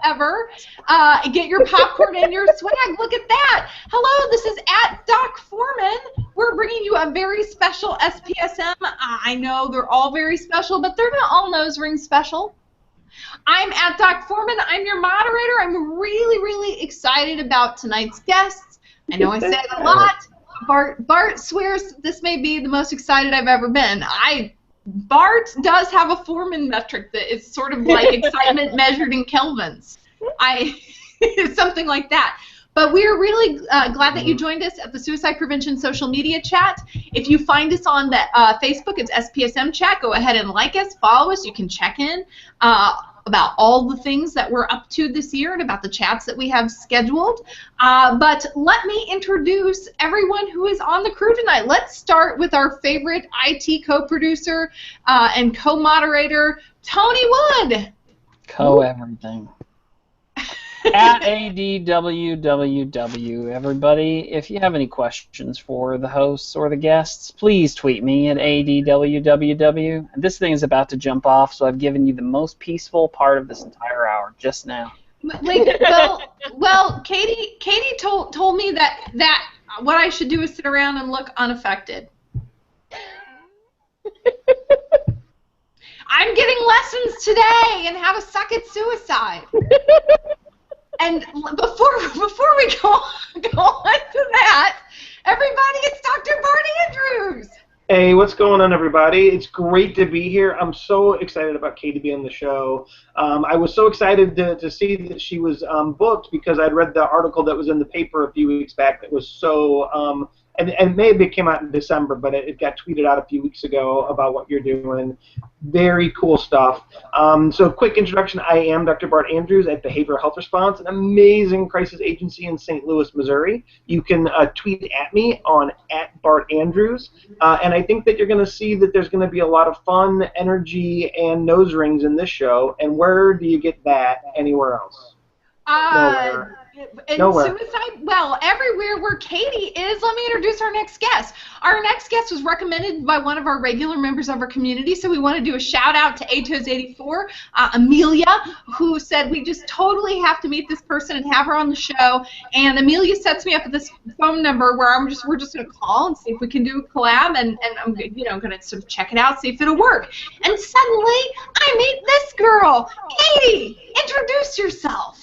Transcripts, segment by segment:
ever. Get your popcorn and your swag. Look at that. Hello, this is at Doc Foreman. We're bringing you a very special SPSM. I know they're all very special, but they're not all nose ring special. I'm at Doc Foreman. I'm your moderator. I'm really, really excited about tonight's guests. I know I say it a lot. Bart swears this may be the most excited I've ever been. Bart does have a Foreman metric that is sort of like excitement measured in kelvins. Something like that. But we're really glad that you joined us at the Suicide Prevention social media chat. If you find us on the Facebook, it's SPSM chat. Go ahead and like us, follow us. You can check in about all the things that we're up to this year and about the chats that we have scheduled. But let me introduce everyone who is on the crew tonight. Let's start with our favorite IT co-producer and co-moderator, Tony Wood. Co-everything. At ADWWW, everybody. If you have any questions for the hosts or the guests, please tweet me at ADWWW. And this thing is about to jump off, so I've given you the most peaceful part of this entire hour just now. Well, Katie told me that what I should do is sit around and look unaffected. I'm getting lessons today in how to suck at suicide. And before we go on to that, everybody, it's Dr. Bart Andrews. Hey, what's going on, everybody? It's great to be here. I'm so excited about Katie being on the show. I was so excited to see that she was booked because I'd read the article that was in the paper a few weeks back that was so, and maybe it came out in December, but it got tweeted out a few weeks ago about what you're doing. Very cool stuff. So quick introduction, I am Dr. Bart Andrews at Behavioral Health Response, an amazing crisis agency in St. Louis, Missouri. You can tweet at me on @BartAndrews, and I think that you're going to see that there's going to be a lot of fun, energy, and nose rings in this show, and where do you get that anywhere else? Nowhere. Suicide, well, everywhere where Katie is. Let me introduce our next guest. Our next guest was recommended by one of our regular members of our community, so we want to do a shout out to ATOS84, Amelia, who said we just totally have to meet this person and have her on the show. And Amelia sets me up with this phone number where we're just going to call and see if we can do a collab, and I'm going to sort of check it out, see if it'll work. And suddenly, I meet this girl, Katie. Introduce yourself.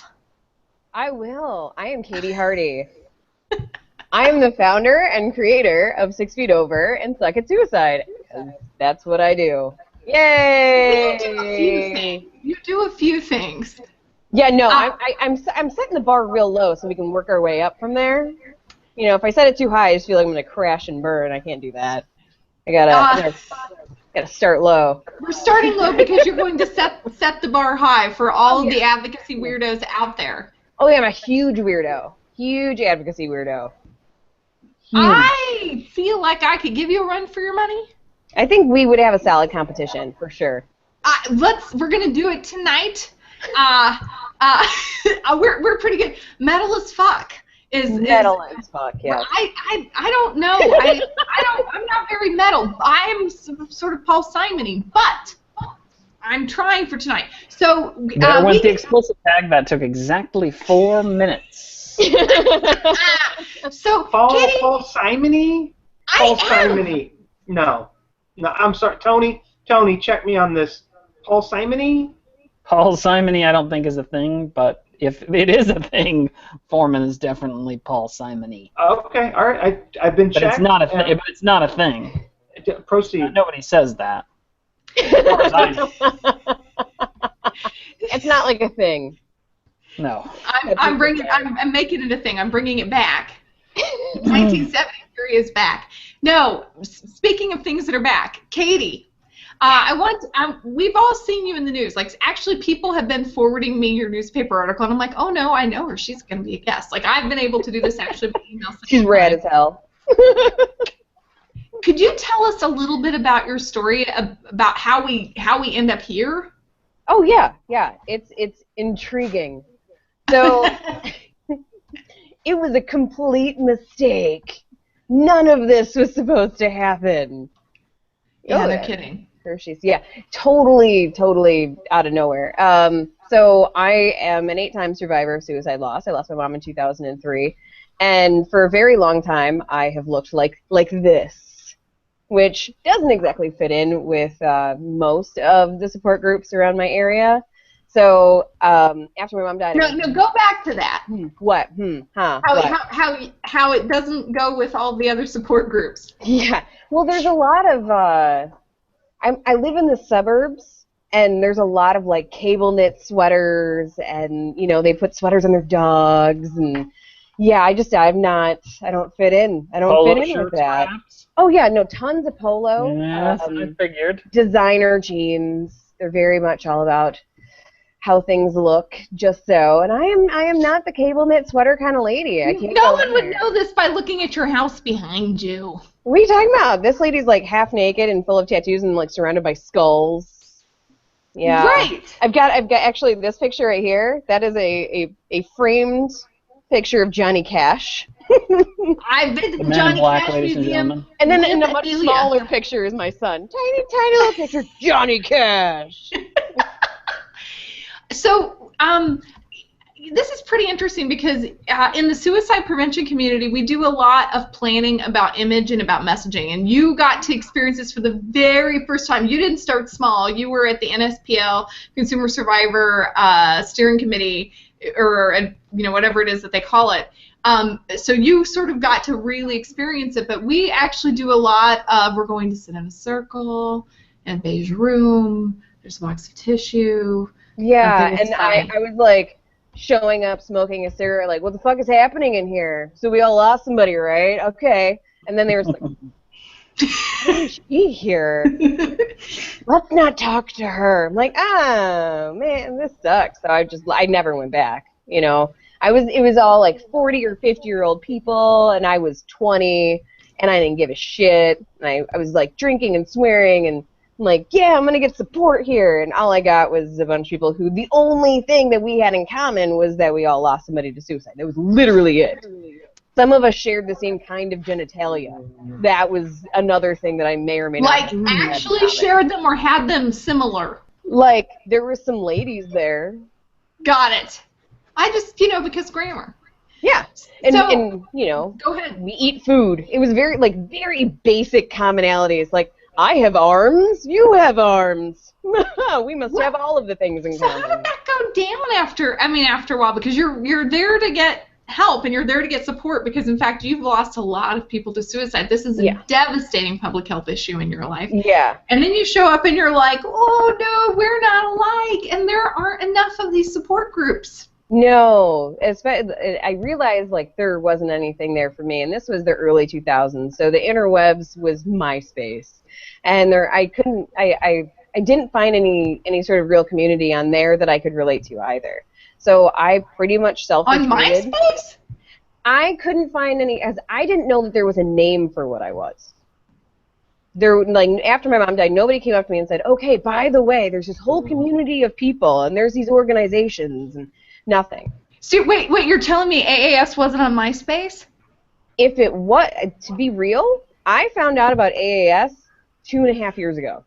I will. I am Katie Hardy. I am the founder and creator of 6 Feet Over and Suck at Suicide. That's what I do. Yay! You do a few things. Yeah, no, I'm setting the bar real low so we can work our way up from there. You know, if I set it too high, I just feel like I'm going to crash and burn. I can't do that. I gotta start low. We're starting low because you're going to set the bar high for all of the advocacy weirdos out there. Oh, yeah, I'm a huge weirdo. Huge advocacy weirdo. Huge. I feel like I could give you a run for your money. I think we would have a salad competition, for sure. We're going to do it tonight. We're pretty good. Metal as fuck. Metal as fuck, yeah. I don't know. I'm not very metal. I'm sort of Paul Simon-y, but I'm trying for tonight. So there went the explicit tag. That took exactly 4 minutes. So Paul Simon-y? Paul Simon-y. No, I'm sorry, Tony, check me on this. Paul Simon-y? Paul Simon-y I don't think is a thing, but if it is a thing, Foreman is definitely Paul Simon-y. Okay, all right. I've been checked. But it's not a thing. Proceed. Nobody says that. It's not like a thing. No. I'm making it a thing. I'm bringing it back. 1973 is back. No, speaking of things that are back, Katie. We've all seen you in the news. Like, actually, people have been forwarding me your newspaper article, and I'm like, oh no, I know her. She's going to be a guest. Like, I've been able to do this actually by email. She's rad as hell. Could you tell us a little bit about your story, about how we end up here? Oh yeah. It's intriguing. So it was a complete mistake. None of this was supposed to happen. Yeah, no kidding. Hershey's, yeah, totally out of nowhere. So I am an 8-time survivor of suicide loss. I lost my mom in 2003. And for a very long time, I have looked like this, which doesn't exactly fit in with most of the support groups around my area. So after my mom died... No, go back to that. What? How it doesn't go with all the other support groups. Yeah. Well, there's a lot of... I live in the suburbs. And there's a lot of like cable knit sweaters, and they put sweaters on their dogs, and yeah, I don't fit in. I don't Polo fit in with shirts, that. perhaps? Oh yeah, no, tons of polo. Yes, I figured. Designer jeans. They're very much all about how things look, just so. And I am not the cable knit sweater kind of lady. No one would know this by looking at your house behind you. What are you talking about? This lady's like half naked and full of tattoos and like surrounded by skulls. Yeah. Right. I've got actually this picture right here. That is a framed picture of Johnny Cash. I've been to the Men in Johnny Black, Cash ladies and Museum. gentlemen. And then in a much smaller picture is my son. Tiny little picture, Johnny Cash. So, this is pretty interesting because in the suicide prevention community, we do a lot of planning about image and about messaging. And you got to experience this for the very first time. You didn't start small. You were at the NSPL Consumer Survivor Steering Committee, or whatever it is that they call it. So you sort of got to really experience it. But we actually do a lot of, we're going to sit in a circle in a beige room. There's a box of tissue. Yeah, and I was like, showing up, smoking a cigarette, like, what the fuck is happening in here? So we all lost somebody, right? Okay. And then they were like, why is she here? Let's not talk to her. I'm like, oh, man, this sucks. So I never went back, It was all like 40 or 50-year-old people, and I was 20, and I didn't give a shit. And I was like drinking and swearing, and I'm like, yeah, I'm going to get support here. And all I got was a bunch of people who the only thing that we had in common was that we all lost somebody to suicide. That was literally it. Some of us shared the same kind of genitalia. That was another thing that I may or may not like actually shared them or had them similar. Like, there were some ladies there. Got it. I just, because grammar. Yeah. And go ahead. We eat food. It was very basic commonalities. Like, I have arms, you have arms. We must have all of the things in common. So how did that go down after a while? Because you're there to get help and you're there to get support because, in fact, you've lost a lot of people to suicide. This is a devastating public health issue in your life. Yeah. And then you show up and you're like, oh, no, we're not alike, and there aren't enough of these support groups. No, I realized like there wasn't anything there for me, and this was the early 2000s, so the interwebs was MySpace, and I didn't find any sort of real community on there that I could relate to either. So I pretty much self-retreated. On MySpace? I couldn't find any, as I didn't know that there was a name for what I was. After my mom died, nobody came up to me and said, okay, by the way, there's this whole community of people, and there's these organizations, and nothing. So wait, you're telling me AAS wasn't on MySpace? If it was, to be real, I found out about AAS 2.5 years ago.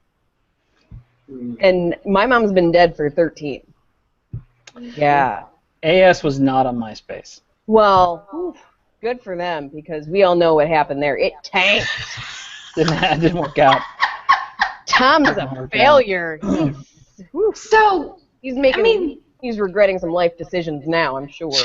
And my mom's been dead for 13. Yeah. AAS was not on MySpace. Well, good for them, because we all know what happened there. It tanked. Didn't work out. Tom's a failure. So, he's making... He's regretting some life decisions now, I'm sure. So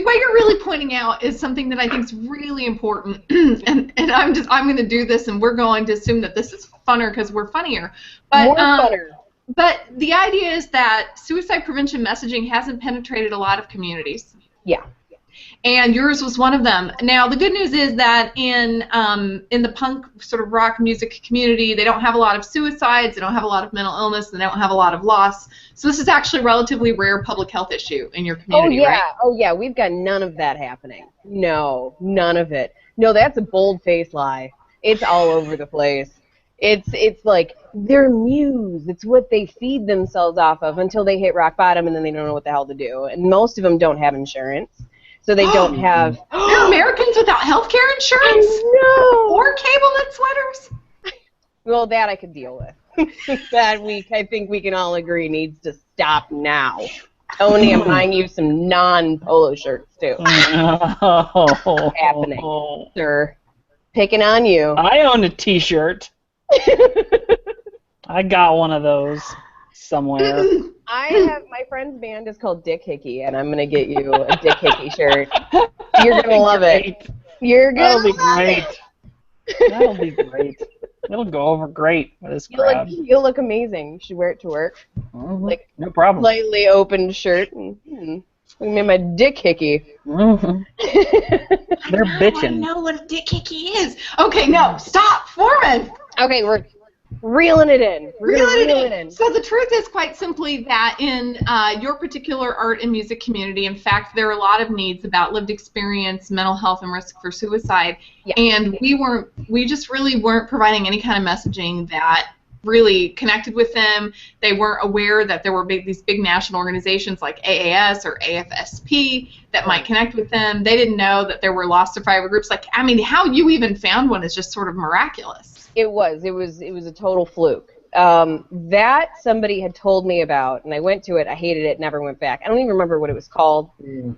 what you're really pointing out is something that I think is really important, and I'm going to do this, and we're going to assume that this is funner because we're funnier. But, more funner. But the idea is that suicide prevention messaging hasn't penetrated a lot of communities. Yeah. And yours was one of them. Now, the good news is that in the punk sort of rock music community, they don't have a lot of suicides, they don't have a lot of mental illness, they don't have a lot of loss. So this is actually a relatively rare public health issue in your community, right? Oh, yeah, we've got none of that happening. No, none of it. No, that's a bold-faced lie. It's all over the place. It's like their muse. It's what they feed themselves off of until they hit rock bottom, and then they don't know what the hell to do. And most of them don't have insurance. So they don't have... They're Americans without health care insurance? I know! Or cable knit sweaters? Well, that I could deal with. that week, I think we can all agree needs to stop now. Tony, I'm buying you some non-polo shirts, too. Oh, Happening, sir. Picking on you. I own a T-shirt. I got one of those somewhere. My friend's band is called Dick Hickey, and I'm going to get you a Dick Hickey shirt. You're going to love it. You're going to love it. That'll be great. It'll go over great with this crowd. You'll look amazing. You should wear it to work. Mm-hmm. Like, no problem. Slightly opened shirt. Look at me, my Dick Hickey. Mm-hmm. They're bitching. I know what a Dick Hickey is. Okay, no, stop, Foreman. Okay, we're reeling it in. Reeling it in. So the truth is quite simply that in your particular art and music community, in fact, there are a lot of needs about lived experience, mental health, and risk for suicide. Yeah. And we just really weren't providing any kind of messaging that really connected with them. They weren't aware that there were these big national organizations like AAS or AFSP that might connect with them. They didn't know that there were lost survivor groups. Like, I mean, how you even found one is just sort of miraculous. It was a total fluke. That somebody had told me about, and I went to it. I hated it. Never went back. I don't even remember what it was called.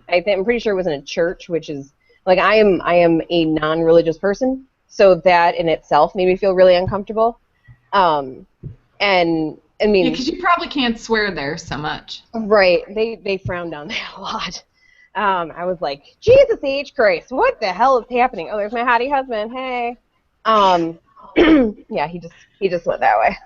I'm pretty sure it was in a church, which is like I am a non-religious person, so that in itself made me feel really uncomfortable. And I mean, because you probably can't swear there so much. Right. They frowned on that a lot. I was like, Jesus H. Christ, what the hell is happening? Oh, there's my hottie husband. Hey. Yeah, he just went that way.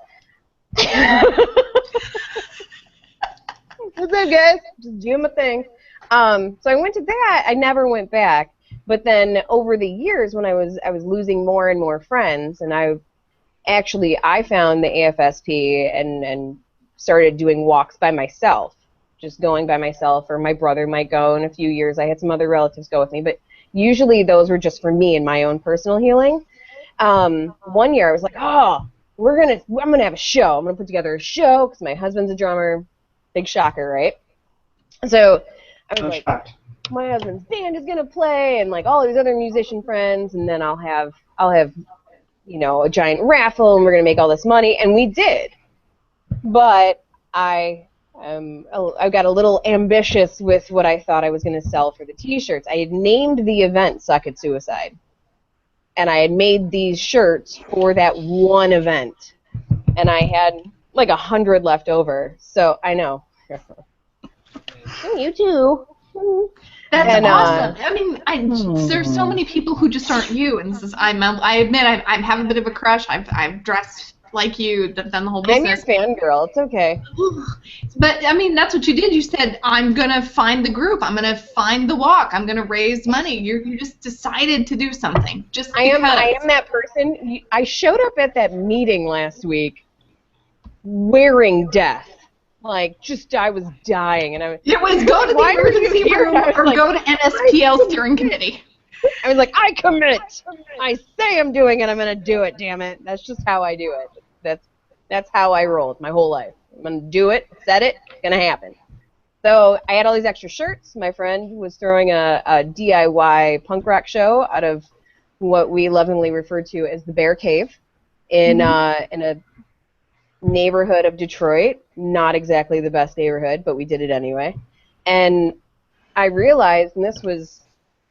What's up, guys? Just doing my thing. So I went to that. I never went back. But then over the years, when I was losing more and more friends, and I found the AFSP and started doing walks by myself, just going by myself, or my brother might go in a few years. I had some other relatives go with me, but usually those were just for me and my own personal healing. One year I was like, oh, I'm gonna have a show. I'm gonna put together a show because my husband's a drummer. Big shocker, right? So I was like, my husband's band is gonna play, and like all these other musician friends, and then I'll have you know, a giant raffle, and we're gonna make all this money, and we did. But I got a little ambitious with what I thought I was gonna sell for the T-shirts. I had named the event "Suck at Suicide," and I had made these shirts for that one event, and I had like 100 left over. So I know. You too. That's awesome. I mean, there's so many people who just aren't you, and this is, I admit I have a bit of a crush. I've dressed like you, done the whole business. I'm your fangirl. It's okay. But I mean, that's what you did. You said, I'm gonna find the group. I'm gonna find the walk. I'm gonna raise money. You just decided to do something. Just because. I am that person. I showed up at that meeting last week wearing death. Like, I was dying, and it was go to the emergency room or go to NSPL steering committee. I was like, I commit. I say I'm doing it. I'm gonna do it. Damn it. That's just how I do it. That's how I rolled my whole life. I'm gonna do it. Said it. It's gonna happen. So I had all these extra shirts. My friend was throwing a DIY punk rock show out of what we lovingly refer to as the Bear Cave in a neighborhood of Detroit. Not exactly the best neighborhood, but we did it anyway. And I realized, and this was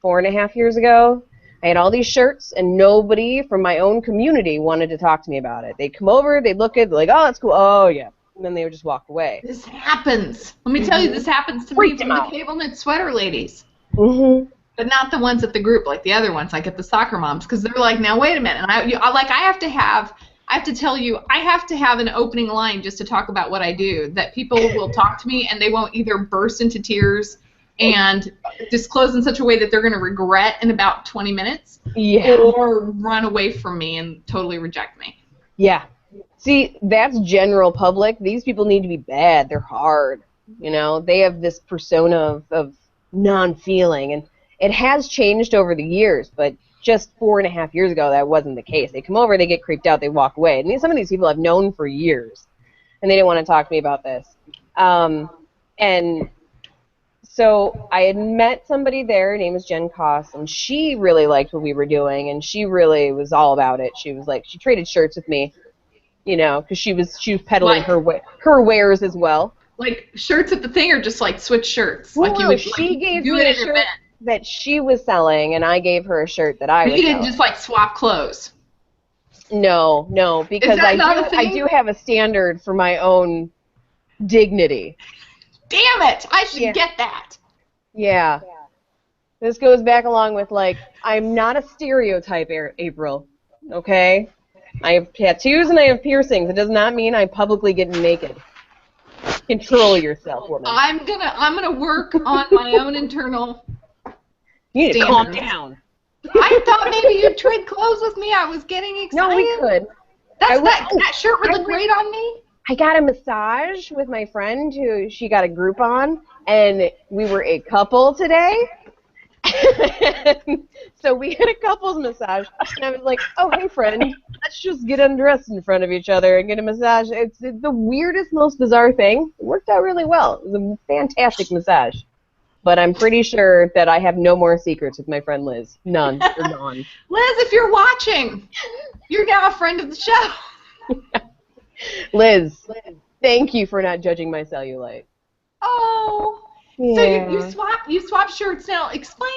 4.5 years ago, I had all these shirts, and nobody from my own community wanted to talk to me about it. They'd come over, they'd look at it, like, oh, that's cool, oh, yeah. And then they would just walk away. This happens. Let me tell you, this happens to me from the cable knit sweater ladies. But not the ones at the group, like the other ones, like at the soccer moms, because they're like, now, wait a minute. And I have to tell you, I have to have an opening line just to talk about what I do, that people will talk to me and they won't either burst into tears and disclose in such a way that they're going to regret in about 20 minutes or run away from me and totally reject me. Yeah. See, that's general public. These people need to be bad. They're hard. You know, they have this persona of non-feeling, and it has changed over the years, but just 4.5 years ago, that wasn't the case. They come over, they get creeped out, they walk away. And some of these people I've known for years, and they didn't want to talk to me about this. And so I had met somebody there. Her name was Jen Koss, and she really liked what we were doing, and she really was all about it. She was like, she traded shirts with me. you know, because she was peddling her wares as well. Like shirts at the thing, or just like switch shirts? Well, like no, she gave me a shirt that she was selling, and I gave her a shirt that I was selling. You didn't just like swap clothes? No, because I do have a standard for my own dignity. Damn it! I should get that. Yeah. This goes back along with, like, I'm not a stereotype, April. Okay? I have tattoos and I have piercings. It does not mean I publicly get naked. Control yourself, woman. I'm gonna work on my own internal. You need to calm down. I thought maybe you'd trade clothes with me. I was getting excited. No, we could. That shirt would look great on me. I got a massage with my friend who she got a Groupon, and we were a couple today. So we had a couples massage, and I was like, oh, hey, friend, let's just get undressed in front of each other and get a massage. It's the weirdest, most bizarre thing. It worked out really well. It was a fantastic massage. But I'm pretty sure that I have no more secrets with my friend Liz. None. They're gone. Liz, if you're watching, you're now a friend of the show. Liz, thank you for not judging my cellulite. Oh. Yeah. So you swap shirts. Now explain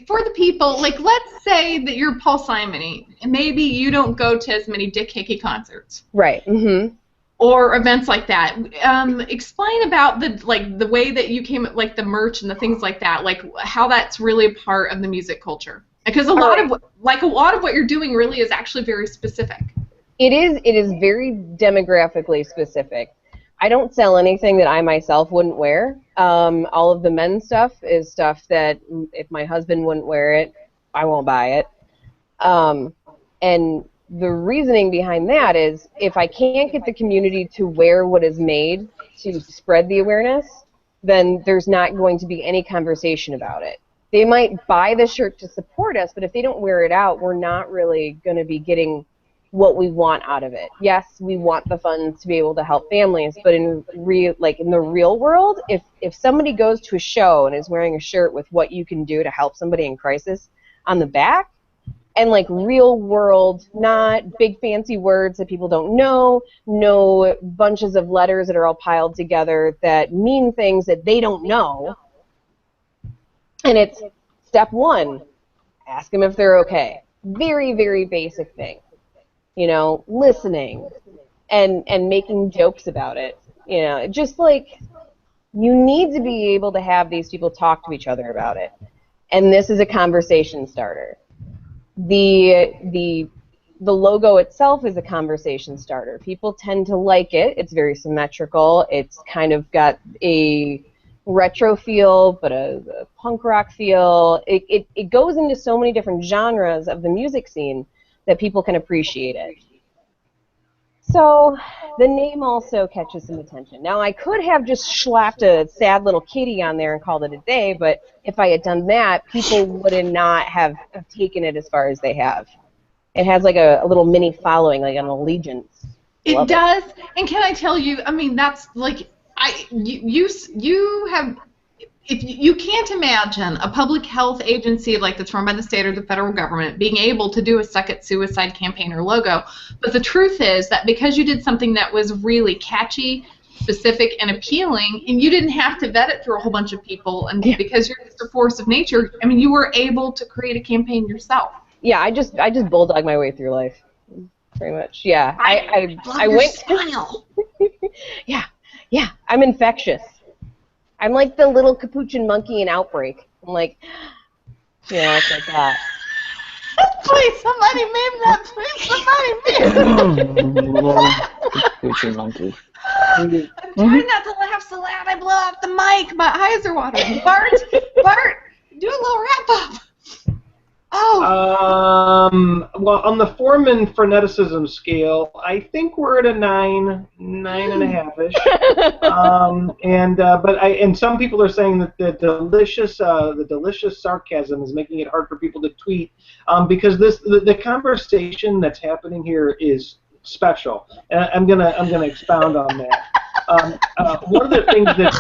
for the people, like let's say that you're Paul Simon and maybe you don't go to as many Dick Hickey concerts. Right. Mm-hmm. Or events like that. Explain about the way that you came, like the merch and the things like that, like how that's really a part of the music culture. Because a lot of what you're doing really is actually very specific. It is very demographically specific. I don't sell anything that I myself wouldn't wear. All of the men's stuff is stuff that if my husband wouldn't wear it, I won't buy it. And the reasoning behind that is if I can't get the community to wear what is made to spread the awareness, then there's not going to be any conversation about it. They might buy the shirt to support us, but if they don't wear it out, we're not really going to be getting what we want out of it. Yes, we want the funds to be able to help families, but in the real world, if somebody goes to a show and is wearing a shirt with what you can do to help somebody in crisis on the back, and like real world, not big fancy words that people don't know, no bunches of letters that are all piled together that mean things that they don't know, and it's step one, ask them if they're okay. Very, very basic thing. You know, listening and making jokes about it. You know, just like you need to be able to have these people talk to each other about it. And this is a conversation starter. The logo itself is a conversation starter. People tend to like it. It's very symmetrical. It's kind of got a retro feel, but a punk rock feel. It goes into so many different genres of the music scene that people can appreciate it. So the name also catches some attention. Now I could have just slapped a sad little kitty on there and called it a day, but if I had done that, people would not have taken it as far as they have. It has like a little mini following, like an allegiance. It does, and can I tell you? I mean, that's like you have. If you can't imagine a public health agency like that's run by the state or the federal government being able to do a Suck It Suicide campaign or logo, but the truth is that because you did something that was really catchy, specific, and appealing, and you didn't have to vet it through a whole bunch of people, and because you're just a force of nature, I mean, you were able to create a campaign yourself. Yeah, I just bulldog my way through life, pretty much. Yeah, I went. Smile. Yeah, I'm infectious. I'm like the little capuchin monkey in Outbreak. I'm like, yeah, it's like that. Please, somebody meme that. Please, somebody meme. Capuchin monkey. I'm trying not to laugh so loud I blow out the mic. My eyes are watering. Bart, do a little wrap up. Oh. Well, on the Foreman freneticism scale, I think we're at a 9.5-ish. And some people are saying that the delicious sarcasm is making it hard for people to tweet because the conversation that's happening here is special. And I'm gonna expound on that. One of the things that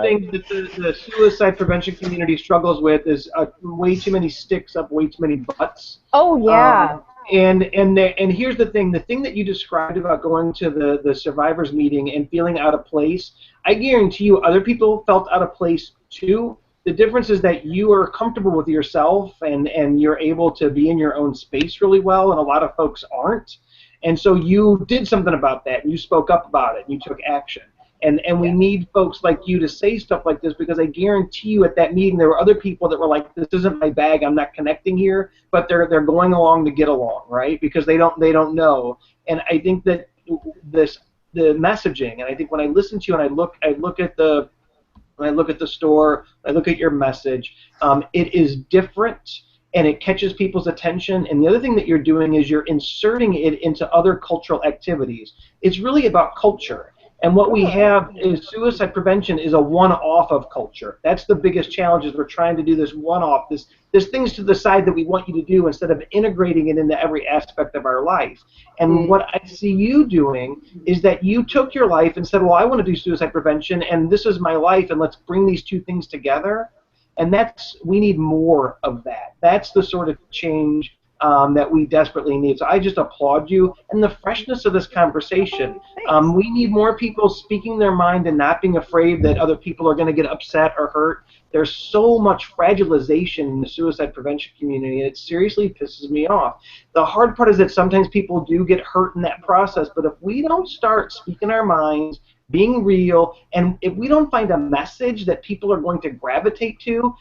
things that the suicide prevention community struggles with is way too many sticks up way too many butts. Oh, yeah. And here's the thing that you described about going to the survivors meeting and feeling out of place, I guarantee you other people felt out of place too. The difference is that you are comfortable with yourself and you're able to be in your own space really well, and a lot of folks aren't. And so you did something about that, and you spoke up about it, and you took action. And we need folks like you to say stuff like this, because I guarantee you at that meeting there were other people that were like, this isn't my bag, I'm not connecting here, but they're going along to get along, right? Because they don't know. And I think that the messaging, and I think when I listen to you and I look at the store, I look at your message, it is different and it catches people's attention. And the other thing that you're doing is you're inserting it into other cultural activities. It's really about culture. And what we have is suicide prevention is a one-off of culture. That's the biggest challenge, is we're trying to do this one-off, this things to the side that we want you to do instead of integrating it into every aspect of our life. And what I see you doing is that you took your life and said, well, I want to do suicide prevention, and this is my life, and let's bring these two things together. And we need more of that. That's the sort of change that we desperately need. So I just applaud you and the freshness of this conversation. We need more people speaking their mind and not being afraid that other people are going to get upset or hurt. There's so much fragilization in the suicide prevention community, and it seriously pisses me off. The hard part is that sometimes people do get hurt in that process, but if we don't start speaking our minds, being real, and if we don't find a message that people are going to gravitate to,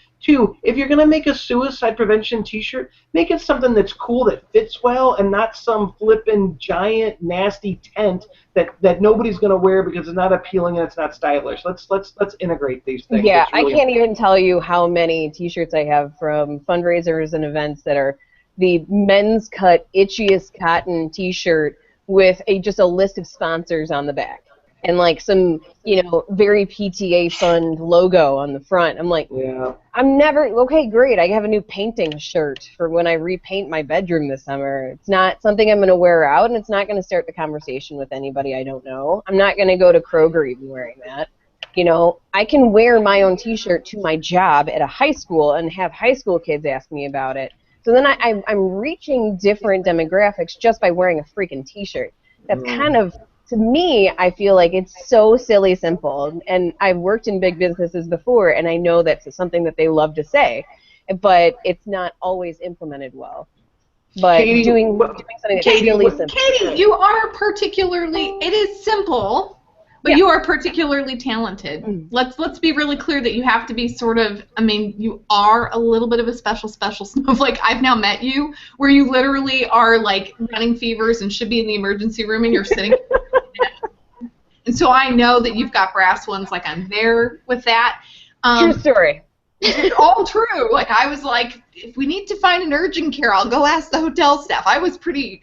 if you're going to make a suicide prevention t-shirt, make it something that's cool, that fits well, and not some flippin' giant nasty tent that nobody's going to wear because it's not appealing and it's not stylish. Let's integrate these things. Yeah, really I can't even tell you how many t-shirts I have from fundraisers and events that are the men's cut itchiest cotton t-shirt with just a list of sponsors on the back. And like some, very PTA fund logo on the front. I'm like, I'm never, okay, great, I have a new painting shirt for when I repaint my bedroom this summer. It's not something I'm going to wear out, and it's not going to start the conversation with anybody I don't know. I'm not going to go to Kroger even wearing that. I can wear my own t-shirt to my job at a high school and have high school kids ask me about it. So then I'm reaching different demographics just by wearing a freaking t-shirt. That's kind of, to me, I feel like it's so silly simple, and I've worked in big businesses before, and I know that's something that they love to say, but it's not always implemented well. But Katie, doing something that's really simple. Katie, you are particularly, it is simple, but you are particularly talented. Let's be really clear that you have to be sort of, you are a little bit of a special snowflake. I've now met you, where you literally are like running fevers and should be in the emergency room, and you're sitting. And so I know that you've got brass ones. Like, I'm there with that. True story. It's all true. Like, I was like, if we need to find an urgent care, I'll go ask the hotel staff. I was pretty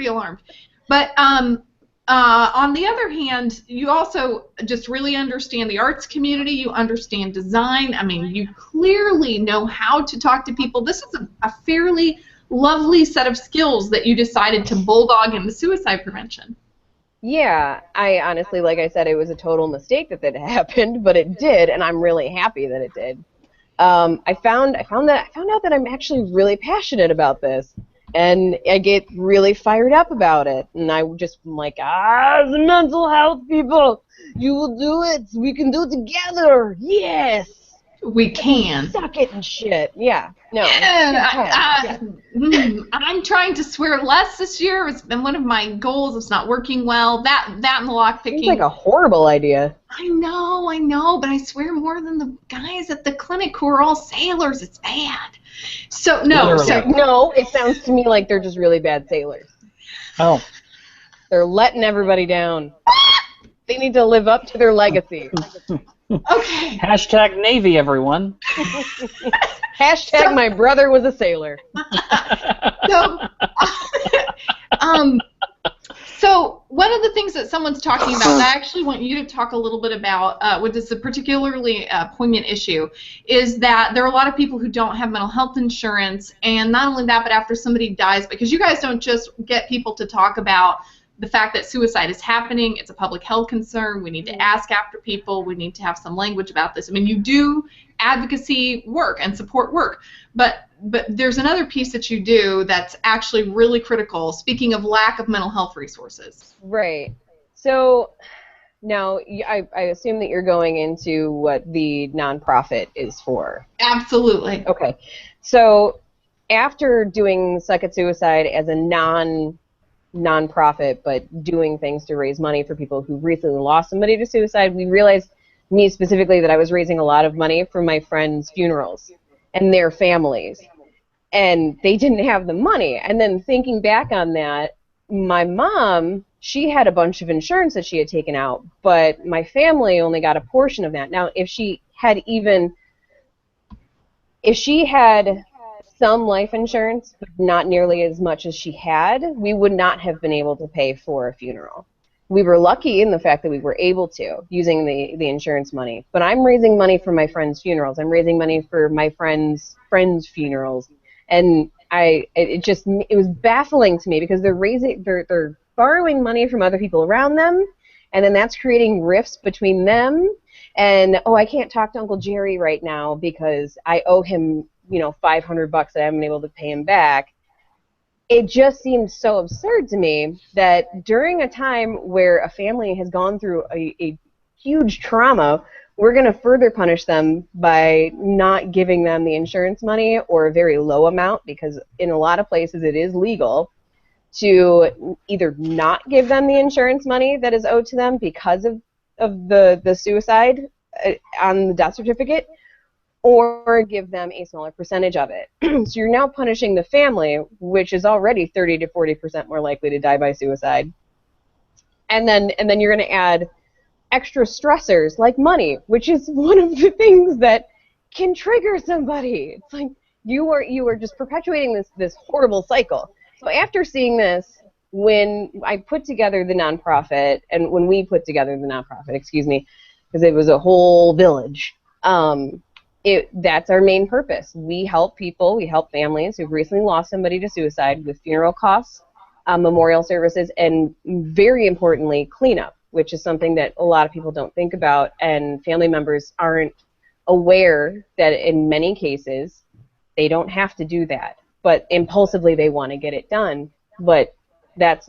alarmed. But on the other hand, you also just really understand the arts community. You understand design. You clearly know how to talk to people. This is a fairly lovely set of skills that you decided to bulldog into suicide prevention. Yeah, I honestly, like I said, it was a total mistake that happened, but it did, and I'm really happy that it did. I found out that I'm actually really passionate about this, and I get really fired up about it, and I'm like, the mental health people, you will do it, we can do it together, yes! We can. Suck it and shit. Yeah. No. I'm trying to swear less this year. It's been one of my goals. It's not working well. That and the lockpicking. Seems like a horrible idea. I know, but I swear more than the guys at the clinic who are all sailors. It's bad. So no. No, it sounds to me like they're just really bad sailors. Oh. They're letting everybody down. They need to live up to their legacy. Okay. Hashtag Navy, everyone. Hashtag my brother was a sailor. So one of the things that someone's talking about, that I actually want you to talk a little bit about, which is a particularly poignant issue, is that there are a lot of people who don't have mental health insurance, and not only that, but after somebody dies, because you guys don't just get people to talk about the fact that suicide is happening. It's a public health concern. We need to ask after people. We need to have some language about this. You do advocacy work and support work, but there's another piece that you do that's actually really critical, speaking of lack of mental health resources. Right. So now I assume that you're going into what the nonprofit is for. Absolutely. Okay. So after doing Suck at Suicide as a nonprofit, but doing things to raise money for people who recently lost somebody to suicide, we realized, me specifically, that I was raising a lot of money for my friends' funerals and their families. And they didn't have the money. And then thinking back on that, my mom, she had a bunch of insurance that she had taken out, but my family only got a portion of that. Now, if she had some life insurance, but not nearly as much as she had, we would not have been able to pay for a funeral. We were lucky in the fact that we were able to, using the insurance money. But I'm raising money for my friends' funerals. I'm raising money for my friends' funerals. And it was baffling to me, because they're borrowing money from other people around them, and then that's creating rifts between them. And, I can't talk to Uncle Jerry right now because I owe him, $500 that I haven't been able to pay him back. It just seems so absurd to me that during a time where a family has gone through a huge trauma, we're going to further punish them by not giving them the insurance money, or a very low amount, because in a lot of places it is legal to either not give them the insurance money that is owed to them because of the suicide on the death certificate, or give them a smaller percentage of it. So you're now punishing the family, which is already 30 to 40% more likely to die by suicide. And then you're going to add extra stressors like money, which is one of the things that can trigger somebody. It's like you are just perpetuating this horrible cycle. So after seeing this, when I put together the nonprofit, and when we put together the nonprofit, because it was a whole village, that's our main purpose. We help people, we help families who've recently lost somebody to suicide with funeral costs, memorial services, and very importantly, cleanup, which is something that a lot of people don't think about, and family members aren't aware that in many cases they don't have to do that, but impulsively they want to get it done. But that's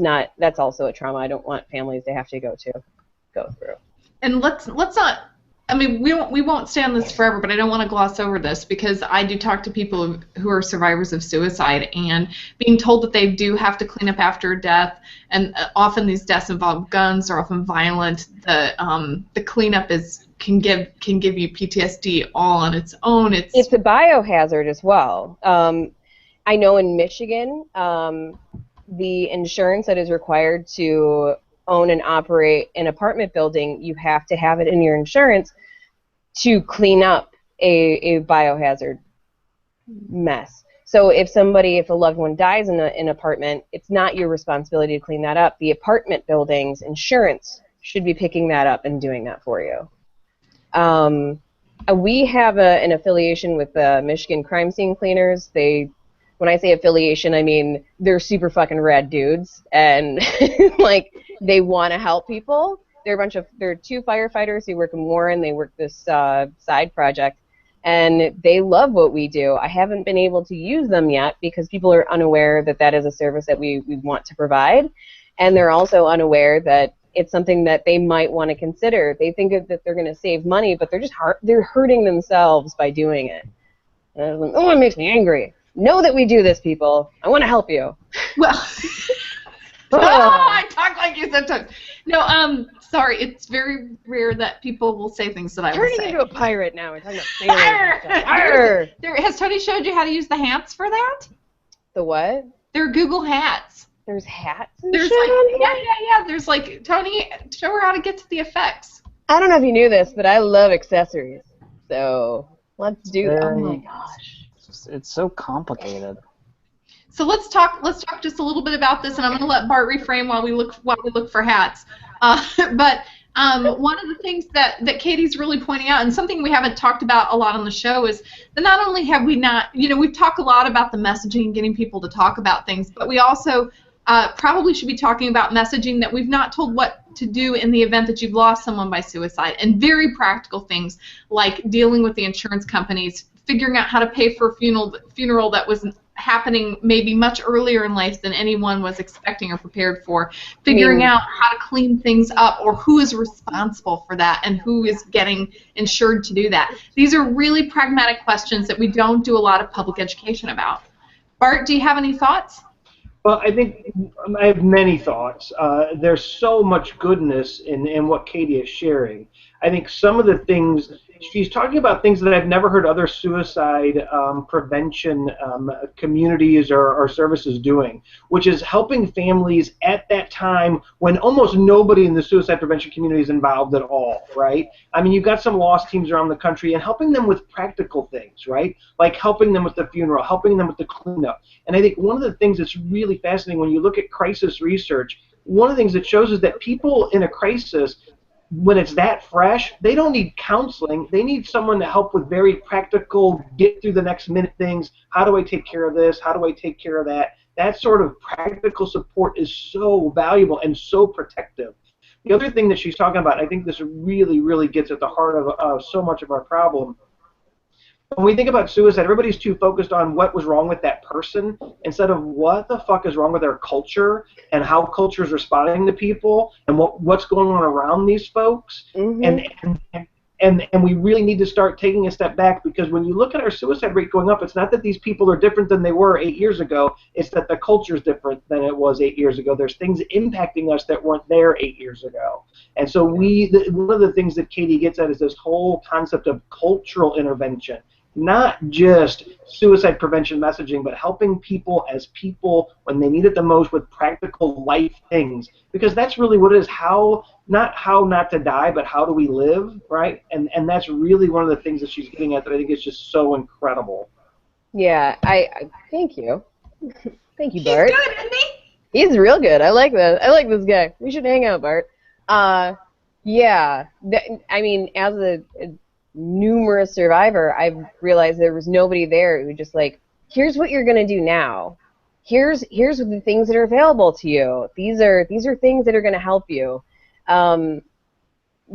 also a trauma I don't want families to have to go through. And let's not, I mean, we won't stay on this forever, but I don't want to gloss over this, because I do talk to people who are survivors of suicide, and being told that they do have to clean up after a death, and often these deaths involve guns, are often violent. The cleanup can give you PTSD all on its own. It's a biohazard as well. I know in Michigan, the insurance that is required to own and operate an apartment building, you have to have it in your insurance to clean up a biohazard mess. So if a loved one dies in an apartment, it's not your responsibility to clean that up. The apartment building's insurance should be picking that up and doing that for you. We have an affiliation with the Michigan Crime Scene Cleaners. When I say affiliation, I mean they're super fucking rad dudes, and like they want to help people. They're two firefighters who work in Warren. They work this side project, and they love what we do. I haven't been able to use them yet because people are unaware that is a service that we want to provide, and they're also unaware that it's something that they might want to consider. They think that they're going to save money, but they're hurting themselves by doing it. And it makes me angry. Know that we do this, people. I want to help you. Well, I talk like you sometimes. No, sorry. It's very rare that people will say things that I will say. Turning into a pirate now. We're talking about sailors. Has Tony showed you how to use the hats for that? The what? They're Google hats. There's hats and There's shit on here? Yeah. There's like, Tony, show her how to get to the effects. I don't know if you knew this, but I love accessories. So let's do that. Oh my gosh. It's so complicated. So let's talk just a little bit about this, and I'm going to let Bart reframe while we look for hats. But one of the things that Katie's really pointing out, and something we haven't talked about a lot on the show, is that not only have we not, we've talked a lot about the messaging and getting people to talk about things, but we also probably should be talking about messaging that we've not told what to do in the event that you've lost someone by suicide, and very practical things like dealing with the insurance companies, figuring out how to pay for a funeral that was happening maybe much earlier in life than anyone was expecting or prepared for, figuring out how to clean things up or who is responsible for that and who is getting insured to do that. These are really pragmatic questions that we don't do a lot of public education about. Bart, do you have any thoughts? Well, I think I have many thoughts. There's so much goodness in what Katie is sharing. I think some of the things, she's talking about things that I've never heard other suicide prevention communities or services doing, which is helping families at that time when almost nobody in the suicide prevention community is involved at all, right? I mean, you've got some lost teams around the country and helping them with practical things, right? Like helping them with the funeral, helping them with the cleanup. And I think one of the things that's really fascinating when you look at crisis research, one of the things it shows is that people in a crisis, when it's that fresh, they don't need counseling. They need someone to help with very practical, get through the next minute things. How do I take care of this? How do I take care of that? That sort of practical support is so valuable and so protective. The other thing that she's talking about, I think this really, really gets at the heart of so much of our problem. When we think about suicide, everybody's too focused on what was wrong with that person instead of what the fuck is wrong with our culture and how culture is responding to people and what's going on around these folks. Mm-hmm. And we really need to start taking a step back, because when you look at our suicide rate going up, it's not that these people are different than they were 8 years ago. It's that the culture is different than it was 8 years ago. There's things impacting us that weren't there 8 years ago. And so one of the things that Katie gets at is this whole concept of cultural intervention. Not just suicide prevention messaging, but helping people as people when they need it the most with practical life things. Because that's really what it is, not how not to die, but how do we live, right? And that's really one of the things that she's getting at that I think is just so incredible. Yeah, I thank you. Thank you, Bart. He's good, isn't he? He's real good. I like that. I like this guy. We should hang out, Bart. Yeah. I mean, as a numerous survivor, I've realized there was nobody there who just like, here's what you're gonna do now. Here's the things that are available to you. These are things that are gonna help you.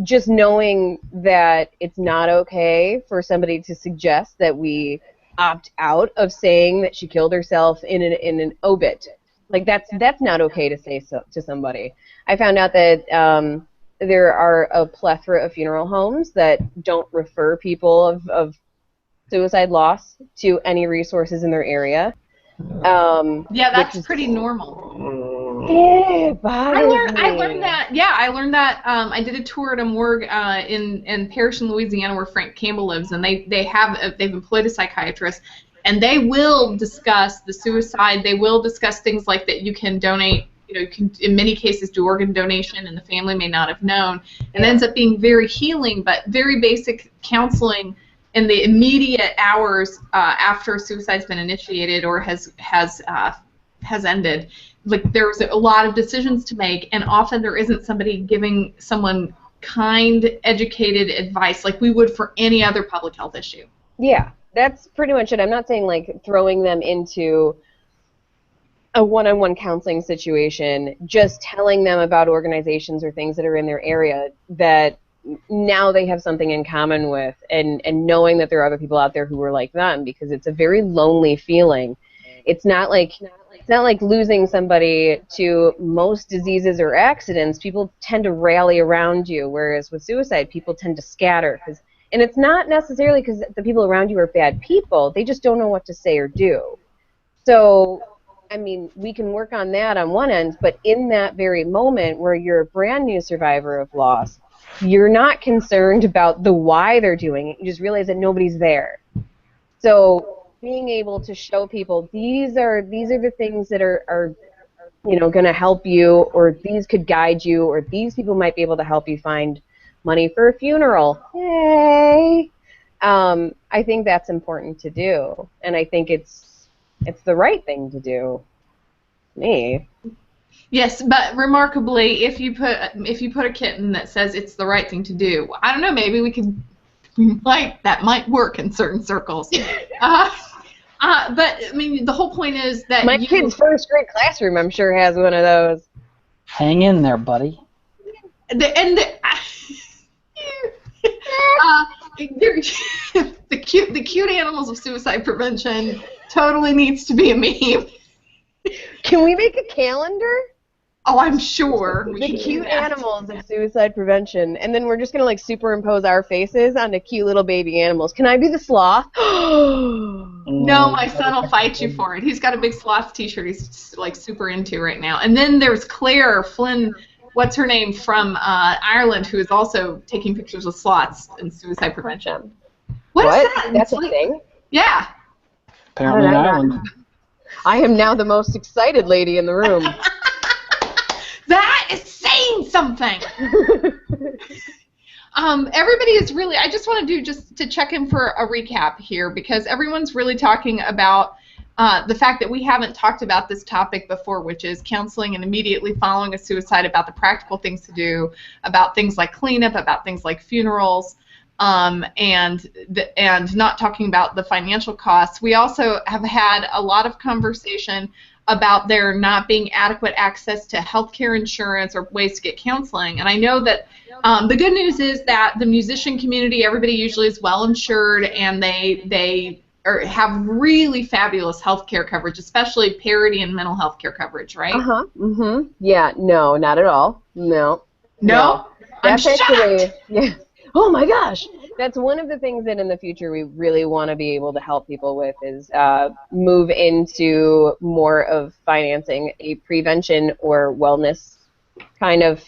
Just knowing that it's not okay for somebody to suggest that we opt out of saying that she killed herself in an obit. Like that's not okay to say to somebody. I found out that there are a plethora of funeral homes that don't refer people of suicide loss to any resources in their area. Yeah, that's pretty normal. Yeah, I learned that. Yeah, I learned that. I did a tour at a morgue in Parrish, in Louisiana, where Frank Campbell lives, and they've employed a psychiatrist, and they will discuss the suicide. They will discuss things like that. You can donate. You can, in many cases, do organ donation, and the family may not have known. And it ends up being very healing, but very basic counseling in the immediate hours after suicide's been initiated or has ended. Like, there's a lot of decisions to make, and often there isn't somebody giving someone kind, educated advice like we would for any other public health issue. Yeah, that's pretty much it. I'm not saying like throwing them into a one-on-one counseling situation, just telling them about organizations or things that are in their area that now they have something in common with, and knowing that there are other people out there who are like them, because it's a very lonely feeling. It's not like losing somebody to most diseases or accidents. People tend to rally around you, whereas with suicide, people tend to scatter. And it's not necessarily because the people around you are bad people. They just don't know what to say or do. So, I mean, we can work on that on one end, but in that very moment where you're a brand new survivor of loss, you're not concerned about the why they're doing it. You just realize that nobody's there. So being able to show people these are the things that are going to help you, or these could guide you, or these people might be able to help you find money for a funeral. Yay! I think that's important to do, and I think it's the right thing to do. Me. Yes, but remarkably, if you put a kitten that says it's the right thing to do, I don't know, maybe that might work in certain circles. But I mean, the whole point is that my kid's first grade classroom, I'm sure, has one of those. Hang in there, buddy. There The cute animals of suicide prevention totally needs to be a meme. Can we make a calendar? Oh, I'm sure. The cute animals of suicide prevention, and then we're just gonna like superimpose our faces onto cute little baby animals. Can I be the sloth? No, my son will fight you for it. He's got a big sloth T-shirt he's like super into right now. And then there's Claire Flynn, what's her name, from Ireland, who is also taking pictures of sloths in suicide prevention. What is that? That's a thing? Yeah. Apparently in Ireland. I am now the most excited lady in the room. That is saying something. Everybody is really, I just want to do just to check in for a recap here, because everyone's really talking about the fact that we haven't talked about this topic before, which is counseling and immediately following a suicide, about the practical things to do, about things like cleanup, about things like funerals, and not talking about the financial costs. We also have had a lot of conversation about there not being adequate access to healthcare insurance or ways to get counseling. And I know that the good news is that the musician community, everybody usually is well insured, and they have really fabulous healthcare coverage, especially parity and mental health care coverage, right? Yeah, no, not at all. No. That's actually, yeah. Oh my gosh. That's one of the things that in the future we really want to be able to help people with, is move into more of financing a prevention or wellness kind of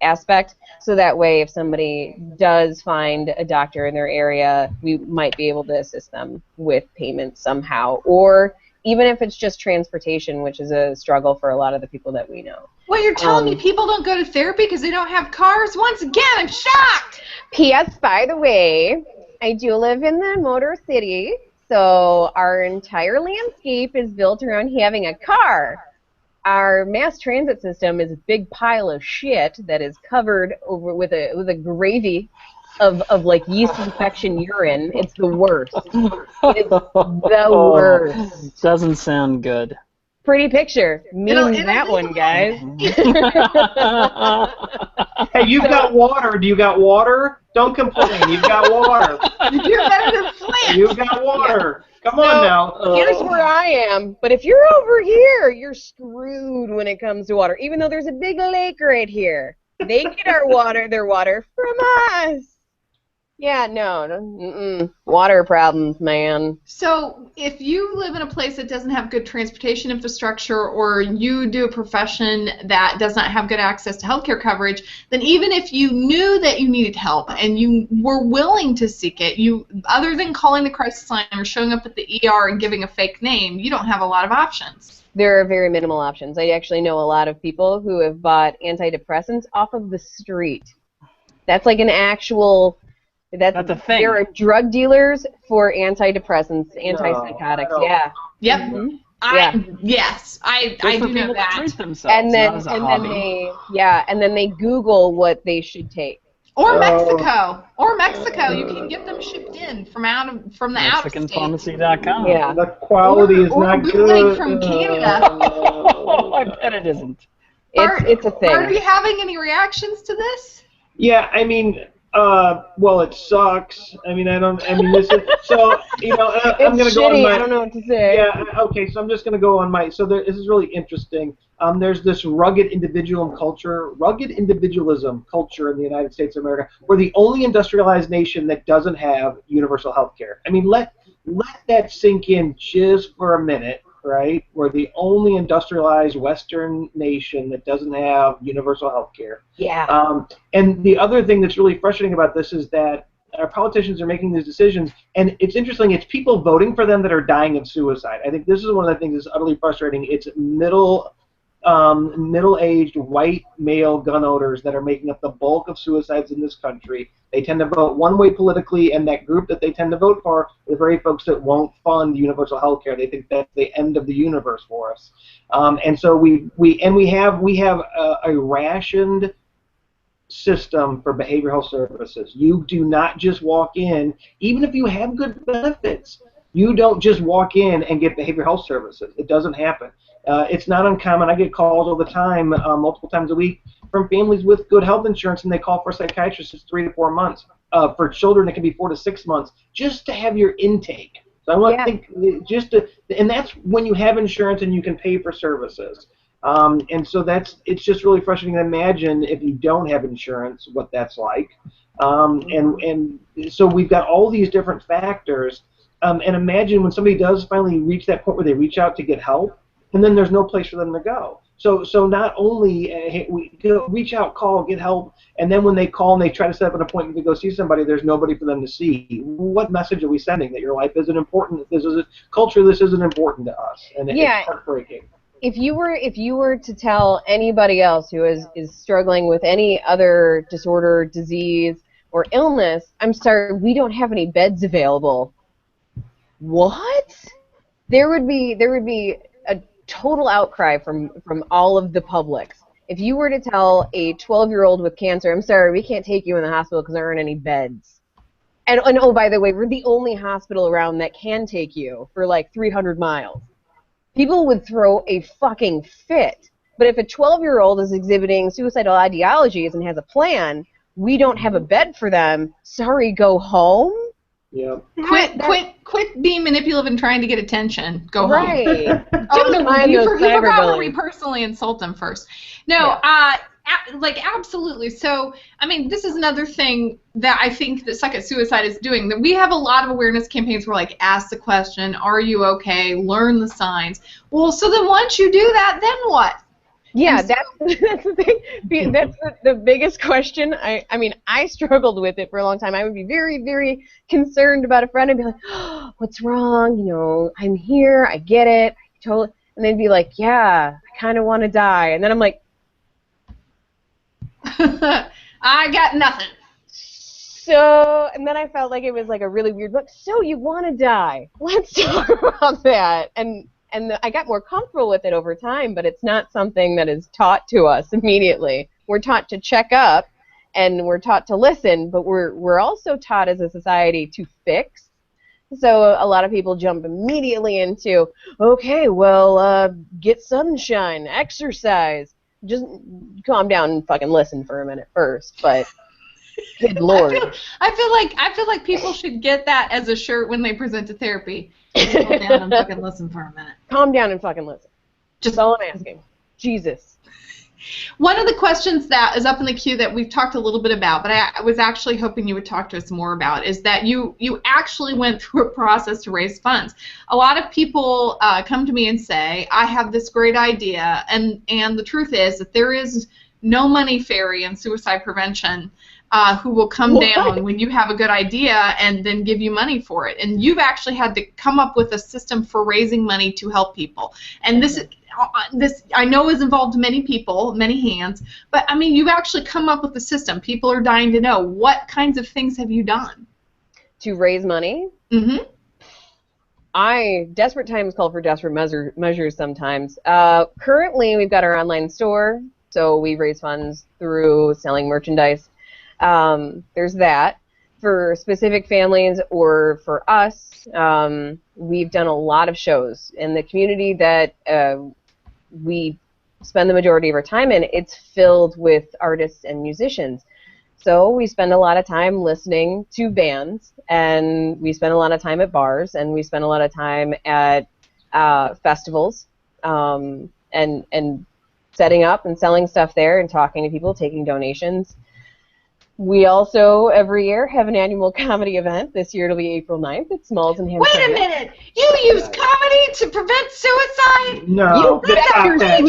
aspect. So that way, if somebody does find a doctor in their area, we might be able to assist them with payment somehow. Or even if it's just transportation, which is a struggle for a lot of the people that we know. Well, you're telling me people don't go to therapy because they don't have cars? Once again, I'm shocked. P.S. By the way, I do live in the Motor City, so our entire landscape is built around having a car. Our mass transit system is a big pile of shit that is covered over with a gravy of like yeast infection urine. It's the worst. It's the worst. Doesn't sound good. Pretty picture. Meme that one, guys. Hey, you've got water. Do you got water? Don't complain. You've got water. You're better than Flint. You've got water. Come on now. Here's where I am. But if you're over here, you're screwed when it comes to water. Even though there's a big lake right here. They get their water from us. Yeah, no. Water problems, man. So if you live in a place that doesn't have good transportation infrastructure, or you do a profession that does not have good access to healthcare coverage, then even if you knew that you needed help and you were willing to seek it, other than calling the crisis line or showing up at the ER and giving a fake name, you don't have a lot of options. There are very minimal options. I actually know a lot of people who have bought antidepressants off of the street. That's like an actual... That's a thing. There are drug dealers for antidepressants, antipsychotics. Yeah. Yep. Mm-hmm. Yes, I do know that. And then they Google what they should take. Or Mexico. You can get them shipped in from the out of state. MexicanPharmacy.com. Yeah. The quality is not good. From Canada. I bet it isn't. It's a thing. Are you having any reactions to this? Yeah, I mean, well, it sucks. This is, so, I'm going to go on my... I don't know what to say. Yeah, okay, so I'm just going to go on my... So this is really interesting. There's this rugged individualism culture in the United States of America. We're the only industrialized nation that doesn't have universal health care. I mean, let that sink in just for a minute, right? We're the only industrialized Western nation that doesn't have universal health care. Yeah. And the other thing that's really frustrating about this is that our politicians are making these decisions, and it's interesting, it's people voting for them that are dying of suicide. I think this is one of the things that's utterly frustrating. It's middle-aged white male gun owners that are making up the bulk of suicides in this country. They tend to vote one way politically, and that group that they tend to vote for are the very folks that won't fund universal health care. They think that's the end of the universe for us. And so we have a rationed system for behavioral health services. You do not just walk in, even if you have good benefits. You don't just walk in and get behavioral health services. It doesn't happen. It's not uncommon. I get calls all the time, multiple times a week, from families with good health insurance, and they call for a psychiatrist. It's 3 to 4 months. For children, it can be 4 to 6 months just to have your intake. So I want to think and that's when you have insurance and you can pay for services. And so it's just really frustrating to imagine if you don't have insurance what that's like. And so we've got all these different factors. And imagine when somebody does finally reach that point where they reach out to get help, and then there's no place for them to go. So not only we reach out, call, get help, and then when they call and they try to set up an appointment to go see somebody, there's nobody for them to see. What message are we sending? That your life isn't important? This isn't important to us, and it's heartbreaking. If you were to tell anybody else who is struggling with any other disorder, disease, or illness, I'm sorry, we don't have any beds available. What? There would be a total outcry from all of the publics. If you were to tell a 12-year-old with cancer, I'm sorry, we can't take you in the hospital because there aren't any beds. And oh, by the way, we're the only hospital around that can take you for like 300 miles. People would throw a fucking fit. But if a 12-year-old is exhibiting suicidal ideologies and has a plan, we don't have a bed for them. Sorry, go home? Yeah. Quit being manipulative and trying to get attention. Go home. Right. Oh, no, you forgot where we personally insult them first. No, absolutely. So, I mean, this is another thing that I think that Suck at Suicide is doing. That we have a lot of awareness campaigns where, like, ask the question, are you okay? Learn the signs. Well, so then once you do that, then what? Yeah, that's the thing. That's the biggest question. I mean, I struggled with it for a long time. I would be very, very concerned about a friend and be like, oh, what's wrong? You know, I'm here. I get it. Totally. And they'd be like, yeah, I kind of want to die. And then I'm like, I got nothing. So, and then I felt like it was like a really weird look. So you want to die? Let's talk about that. And I got more comfortable with it over time, but it's not something that is taught to us immediately. We're taught to check up, and we're taught to listen, but we're also taught as a society to fix. So a lot of people jump immediately into, okay, well, get sunshine, exercise. Just calm down and fucking listen for a minute first, but good lord. I feel like people should get that as a shirt when they present to therapy. Just calm down and fucking listen for a minute. Calm down and fucking listen. Just all I'm asking. Jesus. One of the questions that is up in the queue that we've talked a little bit about, but I was actually hoping you would talk to us more about, is that you actually went through a process to raise funds. A lot of people come to me and say, I have this great idea, and the truth is that there is no money fairy in suicide prevention who will come down when you have a good idea and then give you money for it. And you've actually had to come up with a system for raising money to help people. And this I know has involved many people, many hands, but I mean, you've actually come up with a system. People are dying to know. What kinds of things have you done? To raise money? Mm-hmm. Desperate times call for desperate measures sometimes. Currently, we've got our online store, so we raise funds through selling merchandise. There's that. For specific families or for us, we've done a lot of shows. In the community that we spend the majority of our time in, it's filled with artists and musicians. So we spend a lot of time listening to bands, and we spend a lot of time at bars, and we spend a lot of time at festivals, and setting up and selling stuff there and talking to people, taking donations. We also, every year, have an annual comedy event. This year it'll be April 9th at Smalls and Hampton. Wait a minute! You use comedy to prevent suicide? No, stop it. And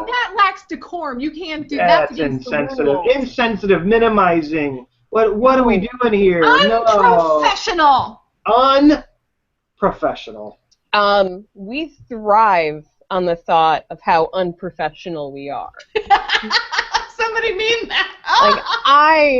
that lacks decorum. You can't do that. That's insensitive. Insensitive, minimizing. What are we doing here? Unprofessional. Unprofessional. We thrive on the thought of how unprofessional we are. Somebody mean that. Like,